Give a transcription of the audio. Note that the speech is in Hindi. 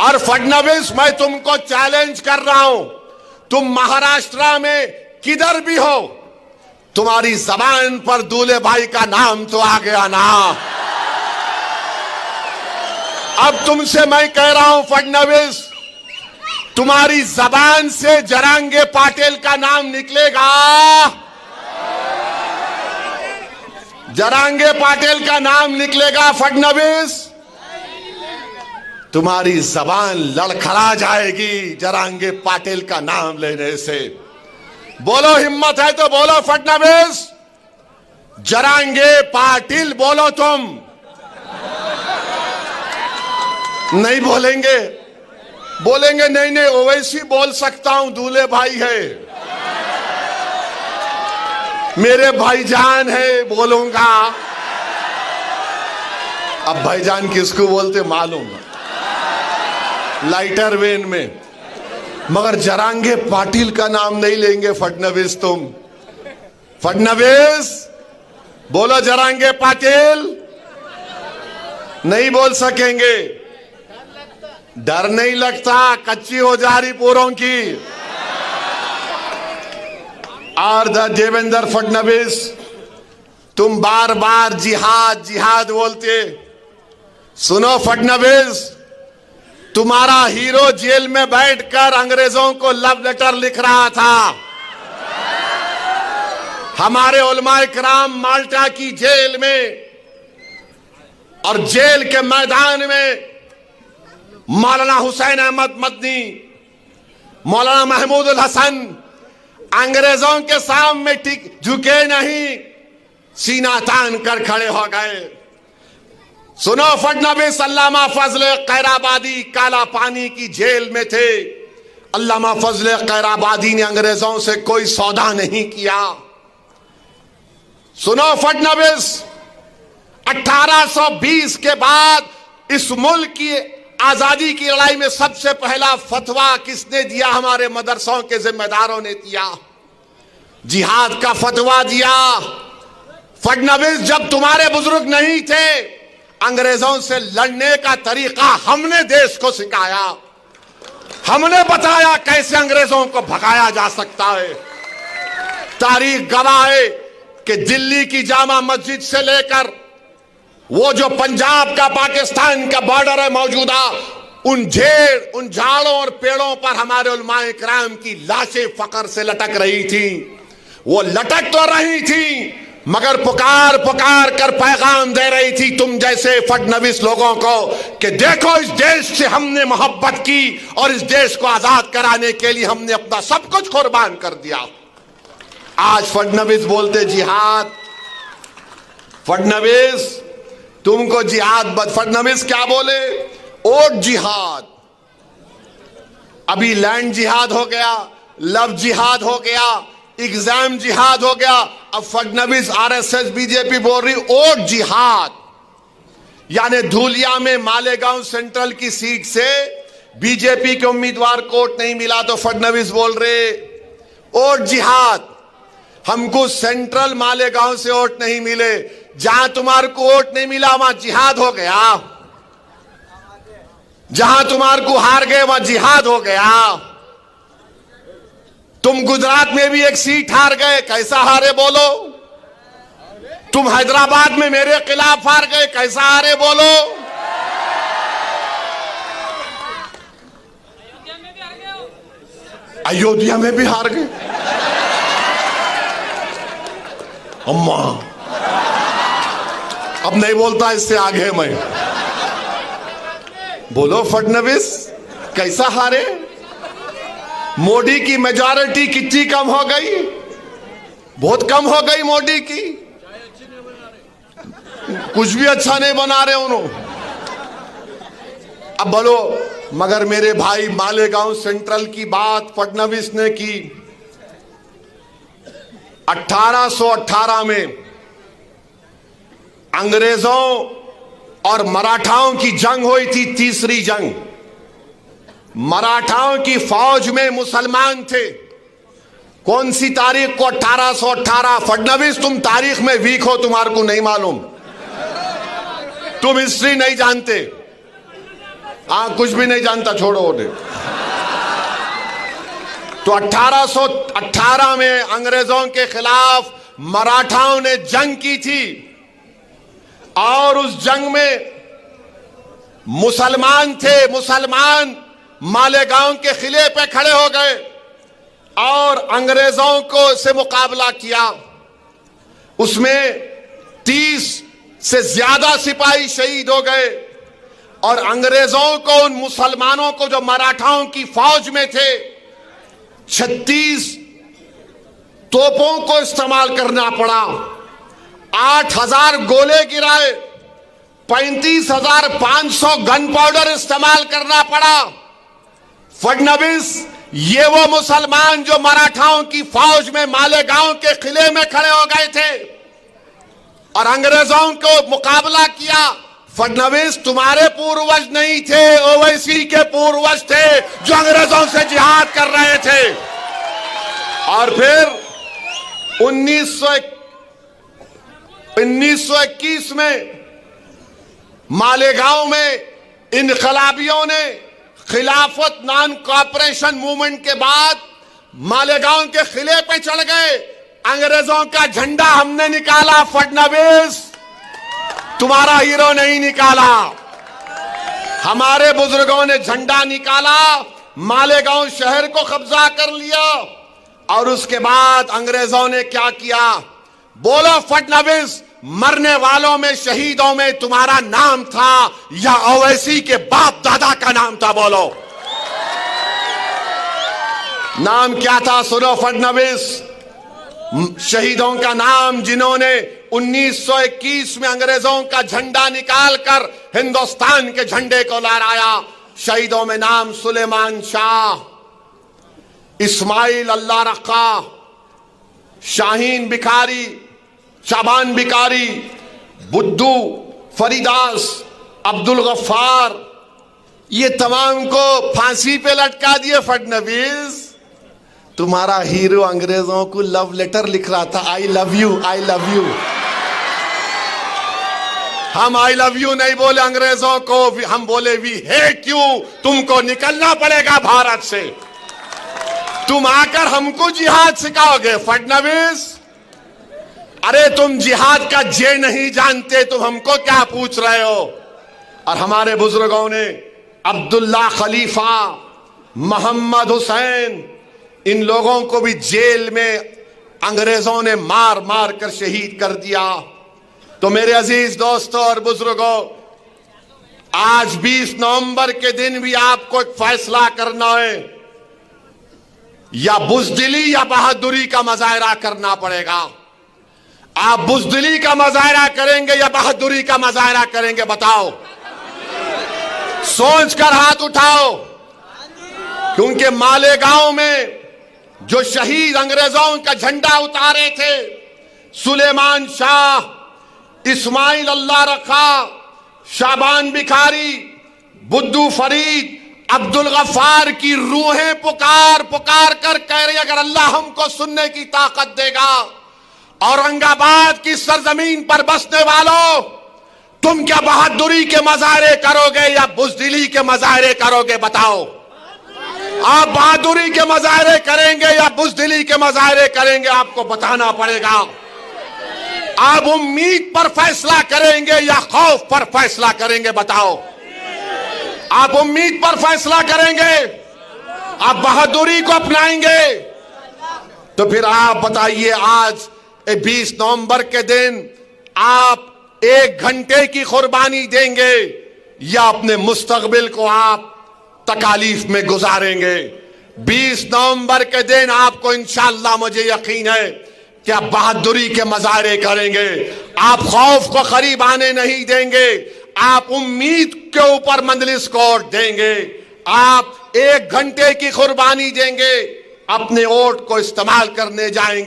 और फडणवीस, मैं तुमको चैलेंज कर रहा हूं, तुम महाराष्ट्र में किधर भी हो, तुम्हारी जबान पर दूल्हे भाई का नाम तो आ गया ना। अब तुमसे मैं कह रहा हूं फडणवीस, तुम्हारी जबान से जरांगे पाटिल का नाम निकलेगा, जरांगे पाटिल का नाम निकलेगा फडणवीस, तुम्हारी जबान लड़खड़ा जाएगी जरांगे पाटिल का नाम लेने से। बोलो, हिम्मत है तो बोलो फडणवीस, जरांगे पाटिल बोलो तुम। नहीं बोलेंगे? बोलेंगे नहीं नहीं ओवैसी बोल सकता हूं, दूल्हे भाई है, मेरे भाईजान है, बोलूंगा। अब भाईजान किसको बोलते मालूम, लाइटर वेन में, मगर जरांगे पाटिल का नाम नहीं लेंगे फडणवीस तुम। फडणवीस बोलो, जरांगे पाटिल नहीं बोल सकेंगे। डर नहीं लगता, कच्ची हो जा रही पूरों की। और देवेंद्र फडणवीस, तुम बार बार जिहाद जिहाद बोलते। सुनो फडणवीस, तुम्हारा हीरो जेल में बैठकर अंग्रेजों को लव लेटर लिख रहा था। हमारे उलमाए किराम माल्टा की जेल में और जेल के मैदान में मौलाना हुसैन अहमद मदनी, मौलाना महमूद उल हसन अंग्रेजों के सामने झुके नहीं, सीना तान कर खड़े हो गए। सुनो फडणवीस, अल्लामा फजल कैराबादी काला पानी की जेल में थे। अल्लामा फजल कैराबादी ने अंग्रेजों से कोई सौदा नहीं किया। सुनो फडणवीस, 1820 के बाद इस मुल्क की आजादी की लड़ाई में सबसे पहला फतवा किसने दिया? हमारे मदरसों के जिम्मेदारों ने दिया, जिहाद का फतवा दिया। फडणवीस, जब तुम्हारे बुजुर्ग नहीं थे, अंग्रेजों से लड़ने का तरीका हमने देश को सिखाया, हमने बताया कैसे अंग्रेजों को भगाया जा सकता है। तारीख गवाह है कि दिल्ली की जामा मस्जिद से लेकर वो जो पंजाब का पाकिस्तान का बॉर्डर है मौजूदा, उन झाड़ों और पेड़ों पर हमारे उलमाए किराम की लाशें फकर से लटक रही थी। वो लटक तो रही थी मगर पुकार पुकार कर पैगाम दे रही थी तुम जैसे फडणवीस लोगों को कि देखो, इस देश से हमने मोहब्बत की और इस देश को आजाद कराने के लिए हमने अपना सब कुछ कुर्बान कर दिया। आज फडणवीस बोलते जिहाद। फडणवीस, तुमको जिहाद, फडणवीस क्या बोले? ओट जिहाद। अभी लैंड जिहाद हो गया, लव जिहाद हो गया, एग्जाम जिहाद हो गया। अब फडणवीस, आरएसएस, बीजेपी बोल रही ओट जिहाद। यानी धूलिया में मालेगांव सेंट्रल की सीट से बीजेपी के उम्मीदवार को वोट नहीं मिला तो फडणवीस बोल रहे ओट जिहाद। हमको सेंट्रल मालेगांव से वोट नहीं मिले, जहां तुम्हारे को वोट नहीं मिला वहां जिहाद हो गया, जहां तुम्हारे को हार गए वहां जिहाद हो गया। तुम गुजरात में भी एक सीट हार गए, कैसा हारे बोलो? तुम हैदराबाद में मेरे खिलाफ हार गए, कैसा हारे बोलो? अयोध्या में भी हार गए। अम्मा, अब नहीं बोलता, इससे आगे मैं। बोलो फडणवीस, कैसा हारे? मोदी की मेजॉरिटी कितनी कम हो गई? बहुत कम हो गई मोदी की, कुछ भी अच्छा नहीं बना रहे उन्होंने। अब बोलो, मगर मेरे भाई मालेगांव सेंट्रल की बात फडणवीस ने की। 1818 में अंग्रेजों और मराठाओं की जंग हुई थी, तीसरी जंग। मराठाओं की फौज में मुसलमान थे। कौन सी तारीख को? 1818। फडणवीस, तुम तारीख में वीक हो, तुम्हारे को नहीं मालूम, तुम हिस्ट्री नहीं जानते। हाँ, कुछ भी नहीं जानता, छोड़ो उन्हें। तो 1818 में अंग्रेजों के खिलाफ मराठाओं ने जंग की थी और उस जंग में मुसलमान मालेगांव के किले पे खड़े हो गए और अंग्रेजों को से मुकाबला किया। उसमें 30 से ज्यादा सिपाही शहीद हो गए और अंग्रेजों को, उन मुसलमानों को जो मराठाओं की फौज में थे, 36 तोपों को इस्तेमाल करना पड़ा। 8000 गोले गिराए, 35,500 गन पाउडर इस्तेमाल करना पड़ा। फडणवीस ये वो मुसलमान जो मराठाओं की फौज में मालेगांव के किले में खड़े हो गए थे और अंग्रेजों को मुकाबला किया। फडणवीस तुम्हारे पूर्वज नहीं थे, ओवैसी के पूर्वज थे जो अंग्रेजों से जिहाद कर रहे थे। और फिर 1921 में मालेगांव में इनकलाबियों ने खिलाफत नॉन कॉपरेशन मूवमेंट के बाद मालेगांव के किले पे चढ़ गए। अंग्रेजों का झंडा हमने निकाला, फडणवीस तुम्हारा हीरो नहीं निकाला। हमारे बुजुर्गों ने झंडा निकाला, मालेगांव शहर को कब्जा कर लिया और उसके बाद अंग्रेजों ने क्या किया? बोलो फडणवीस, मरने वालों में, शहीदों में तुम्हारा नाम था या ओवैसी के बाप दादा का नाम था? बोलो नाम क्या था? सुनो फडणवीस, शहीदों का नाम जिन्होंने 1921 में अंग्रेजों का झंडा निकालकर हिंदुस्तान के झंडे को लहराया, शहीदों में नाम सुलेमान शाह, इस्माइल अल्लाह रखा, शाहीन भिखारी, शाबान भिखारी, बुद्धू, फरीदास, अब्दुल गफ्फार, ये तमाम को फांसी पे लटका दिए। फडणवीस तुम्हारा हीरो अंग्रेजों को लव लेटर लिख रहा था, I love you, I love you. हम आई लव यू नहीं बोले अंग्रेजों को, हम बोले वी हेट यू, तुमको निकलना पड़ेगा भारत से। तुम आकर हमको जिहाद सिखाओगे फडणवीस? अरे तुम जिहाद का जे नहीं जानते, तुम हमको क्या पूछ रहे हो? और हमारे बुजुर्गों ने अब्दुल्ला खलीफा, मोहम्मद हुसैन, इन लोगों को भी जेल में अंग्रेजों ने मार मार कर शहीद कर दिया। तो मेरे अजीज दोस्तों और बुजुर्गों, आज 20 नवंबर के दिन भी आपको एक फैसला करना है, या बुज़दिली या बहादुरी का मुजाहरा करना पड़ेगा। आप बुज़दिली का मुजाहरा करेंगे या बहादुरी का मुजाहरा करेंगे? बताओ, सोच कर हाथ उठाओ। क्योंकि मालेगांव में जो शहीद अंग्रेजों का झंडा उतारे थे, सुलेमान शाह, इस्माइल अल्लाह रखा, शाबान भिखारी, बुद्धू फरीद, अब्दुल गफ्फार की रूहें पुकार पुकार कर कह रही, अगर अल्लाह हमको सुनने की ताकत देगा, औरंगाबाद की सरजमीन पर बसने वालों, तुम क्या बहादुरी के मुजाहरे करोगे या बुज़दिली के मुजाहरे करोगे? बताओ, आप बहादुरी के मुजाहरे करेंगे या बुज़दिली के मुजाहरे करेंगे? आपको बताना पड़ेगा। आप उम्मीद पर फैसला करेंगे या खौफ पर फैसला करेंगे? बताओ, आप उम्मीद पर फैसला करेंगे, आप बहादुरी को अपनाएंगे? तो फिर आप बताइए, आज 20 नवंबर के दिन आप 1 घंटे की कुर्बानी देंगे या अपने मुस्तकबिल को आप तकालीफ में गुजारेंगे? 20 नवंबर के दिन आपको इंशाअल्लाह, मुझे यकीन है कि आप बहादुरी के मुजाहरे करेंगे, आप खौफ को करीब आने नहीं देंगे, आप उम्मीद के ऊपर मंजलिस को वोट देंगे, आप 1 घंटे की कुर्बानी देंगे, अपने वोट को इस्तेमाल करने जाएंगे।